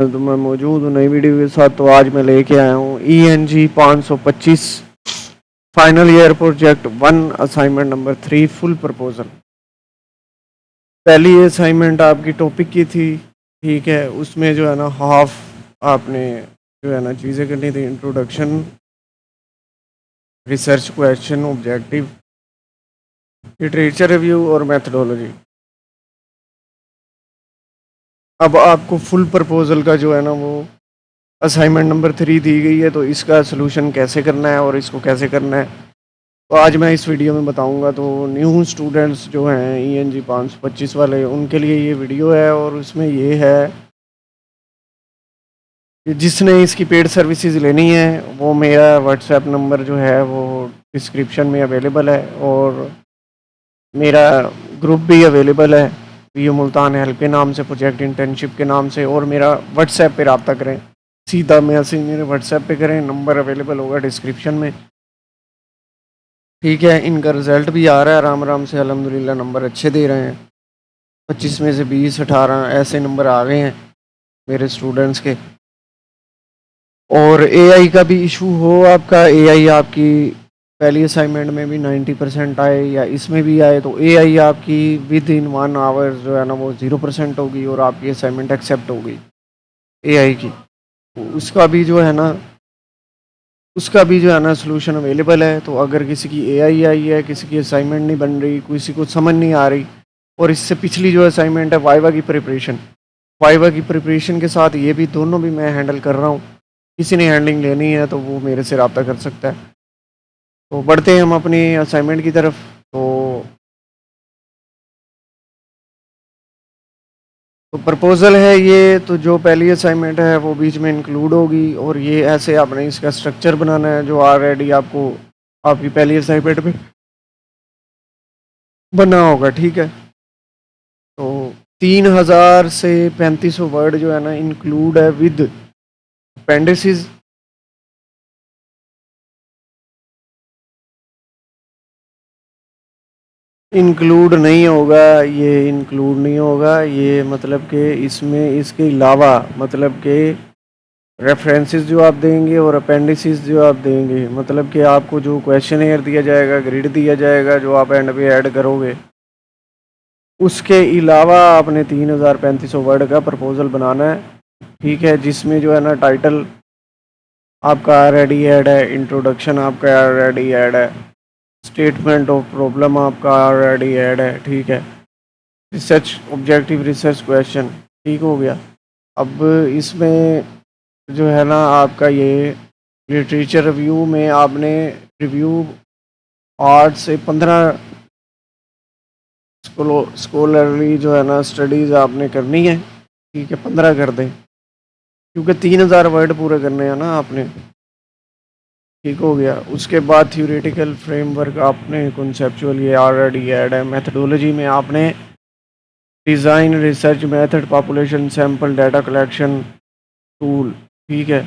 तो मैं मौजूद हूँ नई वीडियो के साथ। तो आज मैं लेके आया हूँ ENG 525 final year project 1 assignment number 3 full proposal. पहली असाइनमेंट आपकी टॉपिक की थी, ठीक है। उसमें जो है ना हाफ आपने जो है ना चीज़ें करनी थी, introduction, research question, objective, literature review और मेथडोलॉजी। अब आपको फुल प्रपोजल का जो है ना वो असाइनमेंट नंबर 3 दी गई है, तो इसका सोल्यूशन कैसे करना है और इसको कैसे करना है तो आज मैं इस वीडियो में बताऊंगा। तो न्यू स्टूडेंट्स जो हैं ENG 525 वाले, उनके लिए ये वीडियो है। और उसमें ये है कि जिसने इसकी पेड सर्विसेज लेनी है वो मेरा व्हाट्सएप नंबर जो है वो डिस्क्रिप्शन में अवेलेबल है, और मेरा ग्रुप भी अवेलेबल है PU मुल्तान हेल्प के नाम से, प्रोजेक्ट इंटर्नशिप के नाम से। और मेरा व्हाट्सएप पे रब्ता करें, सीधा मैसेज मेरे व्हाट्सएप पे करें, नंबर अवेलेबल होगा डिस्क्रिप्शन में, ठीक है। इनका रिज़ल्ट भी आ रहा है आराम आराम से, अल्हम्दुलिल्लाह नंबर अच्छे दे रहे हैं। 25 में से 20-18 ऐसे नंबर आ गए हैं मेरे स्टूडेंट्स के। और AI का भी इशू हो, आपका AI आपकी पहली असाइनमेंट में भी 90% आए या इसमें भी आए, तो AI आपकी विद इन 1 आवर जो है ना वो 0% होगी और आपकी असाइनमेंट एक्सेप्ट होगी AI की। तो उसका भी जो है ना सोल्यूशन अवेलेबल है। तो अगर किसी की AI आई है, किसी की असाइनमेंट नहीं बन रही, किसी को समझ नहीं आ रही, और इससे पिछली जो असाइनमेंट है वाइवा की प्रिपरेशन के साथ ये भी दोनों भी मैं हैंडल कर रहा हूँ, किसी ने हैंडलिंग लेनी है तो वो मेरे से रब्ता कर सकता है। तो बढ़ते हैं हम अपनी असाइनमेंट की तरफ। तो प्रपोज़ल है ये, तो जो पहली असाइनमेंट है वो बीच में इंक्लूड होगी, और ये ऐसे आपने इसका स्ट्रक्चर बनाना है जो ऑलरेडी आपको आपकी पहली असाइनमेंट में बना होगा, ठीक है। तो 3000 से 3500 वर्ड जो है ना इंक्लूड है विद अपेंडिसेस। इंक्लूड नहीं होगा, ये इंक्लूड नहीं होगा, ये मतलब कि इसमें इसके अलावा मतलब कि रेफरेंसेस जो आप देंगे और अपेंडिसेस जो आप देंगे, मतलब कि आपको जो क्वेश्चन दिया जाएगा, ग्रिड दिया जाएगा जो आप एंड पे ऐड करोगे, उसके अलावा आपने 3000-3500 वर्ड का प्रपोजल बनाना है, ठीक है। जिसमें जो है ना टाइटल आपका ऑलरेडी ऐड है, इंट्रोडक्शन आपका ऑलरेडी ऐड है, स्टेटमेंट ऑफ प्रॉब्लम आपका ऑलरेडी ऐड है, ठीक है। रिसर्च ऑब्जेक्टिव, रिसर्च क्वेश्चन, ठीक हो गया। अब इसमें जो है ना आपका ये लिटरेचर रिव्यू में आपने रिव्यू 8 से 15 स्कॉलरली जो है ना स्टडीज़ आपने करनी है, ठीक है। 15 कर दें क्योंकि 3000 वर्ड पूरे करने हैं ना आपने, ठीक हो गया। उसके बाद थ्योरेटिकल फ्रेमवर्क आपने कॉन्सेप्चुअल ये ऑलरेडी ऐड है। मेथडोलॉजी में आपने design, research method, population sample, data collection tool, ठीक है।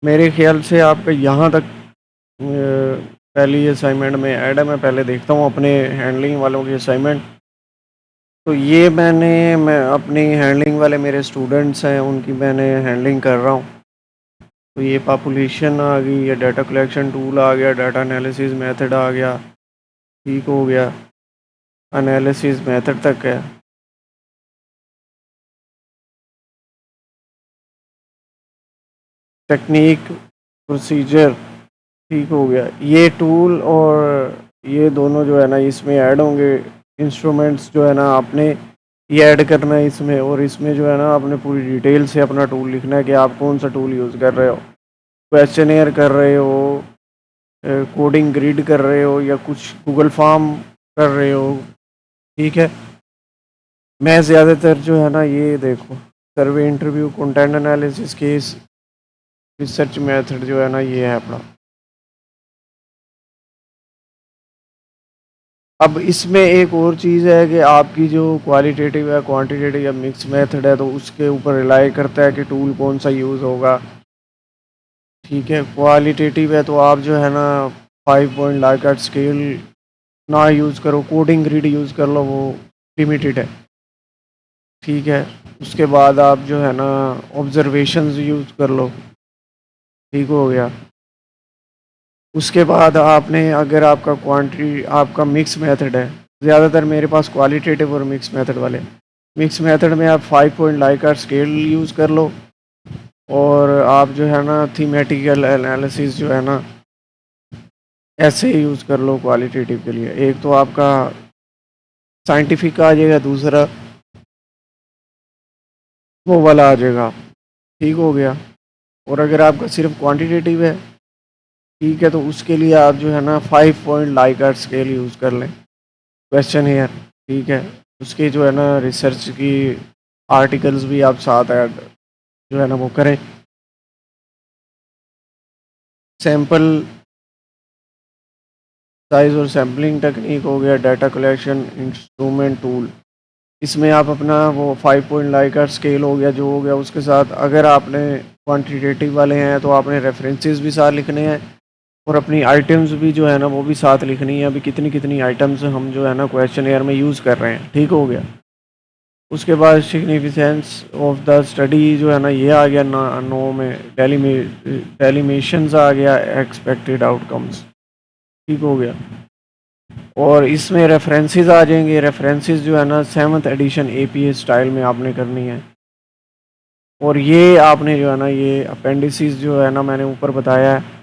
मेरे ख्याल से आपका यहाँ तक पहली असाइनमेंट में ऐड है। मैं पहले देखता हूँ अपने हैंडलिंग वालों की असाइनमेंट। तो ये मैं अपनी हैंडलिंग वाले मेरे स्टूडेंट्स हैं, उनकी मैंने हैंडलिंग कर रहा हूँ। तो ये पॉपुलेशन आ गई, या डाटा कलेक्शन टूल आ गया, डाटा एनालिसिस मेथड आ गया, ठीक हो गया। एनालिसिस मेथड तक है। टेक्निक, प्रोसीजर, ठीक हो गया। ये टूल और ये दोनों जो है ना इसमें ऐड होंगे। इंस्ट्रूमेंट्स जो है ना आपने ये ऐड करना है इसमें, और इसमें जो है ना आपने पूरी डिटेल से अपना टूल लिखना है कि आप कौन सा टूल यूज़ कर रहे हो, क्वेश्चनेयर कर रहे हो, कोडिंग ग्रिड कर रहे हो, या कुछ गूगल फॉर्म कर रहे हो, ठीक है। मैं ज़्यादातर जो है ना ये देखो, survey, interview, content analysis, case research method जो है ना ये है अपना। अब इसमें एक और चीज़ है कि आपकी जो क्वालिटेटिव है, क्वांटिटेटिव या मिक्स मेथड है, तो उसके ऊपर रिलाई करता है कि टूल कौन सा यूज़ होगा, ठीक है। क्वालिटेटिव है तो आप जो है ना 5 पॉइंट लाइकर्ट स्केल ना यूज़ करो, कोडिंग ग्रिड यूज़ कर लो, वो लिमिटेड है। ठीक है। उसके बाद आप जो है ना ऑब्जर्वेशंस यूज़ कर लो, ठीक हो गया। उसके बाद आपने अगर आपका क्वांटिटी आपका मिक्स मेथड है, ज़्यादातर मेरे पास क्वालिटेटिव और मिक्स मेथड वाले, मिक्स मेथड में आप 5 पॉइंट लाइकर्ट स्केल यूज़ कर लो। और आप जो है ना थीमेटिकल एनालिसिस जो है ना ऐसे यूज़ कर लो क्वालिटेटिव के लिए। एक तो आपका साइंटिफिक आ जाएगा, दूसरा वो वाला आ जाएगा, ठीक हो गया। और अगर आपका सिर्फ क्वांटिटेटिव है, ठीक है, तो उसके लिए आप जो है ना 5 पॉइंट लाइकर्ट स्केल यूज़ कर लें, क्वेश्चन हेयर, ठीक है। उसके जो है ना रिसर्च की आर्टिकल्स भी आप साथ ऐड जो है ना वो करें। सैंपल साइज और सैम्पलिंग टेक्निक हो गया, डाटा कलेक्शन इंस्ट्रूमेंट टूल, इसमें आप अपना वो 5 पॉइंट लाइकर्ट स्केल हो गया जो हो गया, उसके साथ अगर आपने क्वांटिटेटिव वाले हैं तो आपने रेफरेंसेस भी साथ लिखने हैं और अपनी आइटम्स भी जो है ना वो भी साथ लिखनी है। अभी कितनी कितनी आइटम्स हम जो है ना क्वेश्चन एयर में यूज़ कर रहे हैं, ठीक हो गया। उसके बाद सिग्निफिकेंस ऑफ द स्टडी जो है ना ये आ गया ना, नो में डेलीमेशंस आ गया, एक्सपेक्टेड आउटकम्स, ठीक हो गया। और इसमें रेफरेंसेस आ जाएंगे, रेफरेंसेस जो है ना 7th एडिशन एपीए स्टाइल में आपने करनी है। और ये आपने जो है ना ये अपेंडिसेस जो है ना मैंने ऊपर बताया है,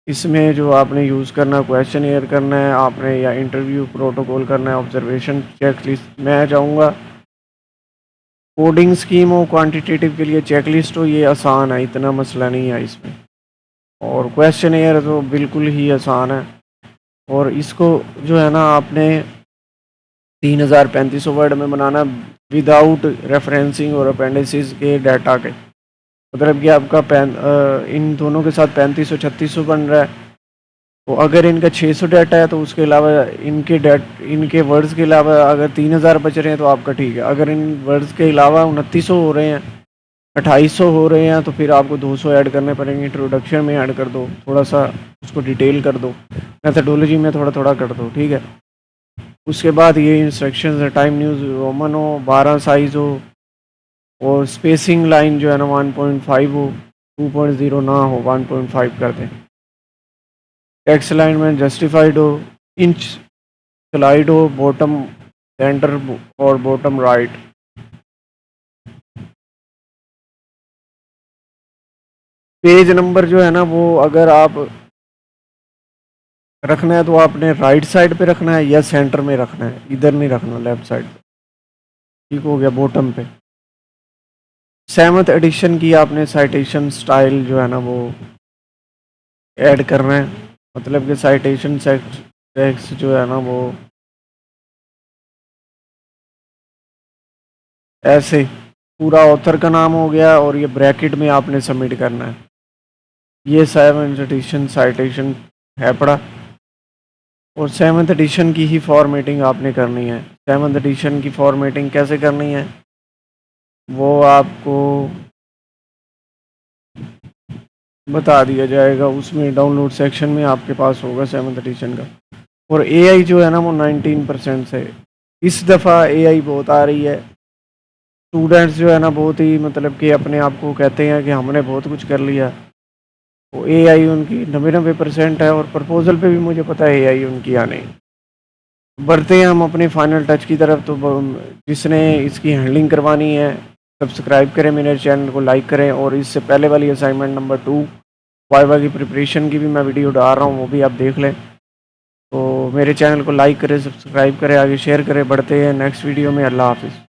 इसमें जो आपने यूज़ करना, क्वेश्चन एयर करना है आपने, या इंटरव्यू प्रोटोकॉल करना है, ऑब्जर्वेशन चेकलिस्ट। मैं चाहूँगा कोडिंग स्कीम हो क्वांटिटेटिव के लिए, चेकलिस्ट हो, ये आसान है, इतना मसला नहीं है इसमें। और क्वेश्चन एयर तो बिल्कुल ही आसान है। और इसको जो है ना आपने 3500 वर्ड में बनाना, विदाउट रेफरेंसिंग और अपेंडिसेस के डाटा के, मतलब कि आपका इन दोनों के साथ 3500 3600 बन रहा है। तो अगर इनका 600 डाटा है तो उसके अलावा इनके वर्ड्स के अलावा अगर 3000 बच रहे हैं तो आपका ठीक है। अगर इन वर्ड्स के अलावा 2900 हो रहे हैं, 2800 हो रहे हैं, तो फिर आपको 200 ऐड करने पड़ेंगे। इंट्रोडक्शन में ऐड कर दो, थोड़ा सा उसको डिटेल कर दो, मेथडोलॉजी में थोड़ा थोड़ा कर दो, ठीक है। उसके बाद ये इंस्ट्रक्शंस है, टाइम न्यूज़ रोमन हो, 12 साइज़ हो, और स्पेसिंग लाइन जो है ना 1.5 हो, 2.0 ना हो, 1.5 कर दें। टेक्स्ट अलाइनमेंट जस्टिफाइड हो, इंच स्लाइड हो, बॉटम सेंटर और बॉटम राइट। पेज नंबर जो है ना वो अगर आप रखना है तो आपने राइट साइड पे रखना है या सेंटर में रखना है, इधर नहीं रखना लेफ्ट साइड पे, ठीक हो गया, बॉटम पे। 7th एडिशन की आपने साइटेशन स्टाइल जो है ना वो ऐड करना है, मतलब कि साइटेशन टेक्स्ट जो है ना वो ऐसे पूरा ऑथर का नाम हो गया और ये ब्रैकेट में आपने सबमिट करना है। ये 7th एडिशन साइटेशन है पड़ा। और 7th एडिशन की ही फॉर्मेटिंग आपने करनी है। 7th एडिशन की फॉर्मेटिंग कैसे करनी है वो आपको बता दिया जाएगा, उसमें डाउनलोड सेक्शन में आपके पास होगा 7th एडिशन का। और एआई जो है ना वो 19% से इस दफ़ा एआई बहुत आ रही है। स्टूडेंट्स जो है ना बहुत ही मतलब कि अपने आप को कहते हैं कि हमने बहुत कुछ कर लिया, तो एआई उनकी 90% है। और प्रपोजल पे भी मुझे पता है एआई उनकी आने। बढ़ते हैं हम अपने फाइनल टच की तरफ। तो जिसने इसकी हैंडलिंग करवानी है सब्सक्राइब करें मेरे चैनल को, लाइक करें। और इससे पहले वाली असाइनमेंट नंबर 2 वाइवा की प्रिपरेशन की भी मैं वीडियो डाल रहा हूँ, वो भी आप देख लें। तो मेरे चैनल को लाइक करें, सब्सक्राइब करें, आगे शेयर करें। बढ़ते हैं नेक्स्ट वीडियो में। अल्लाह हाफिज़।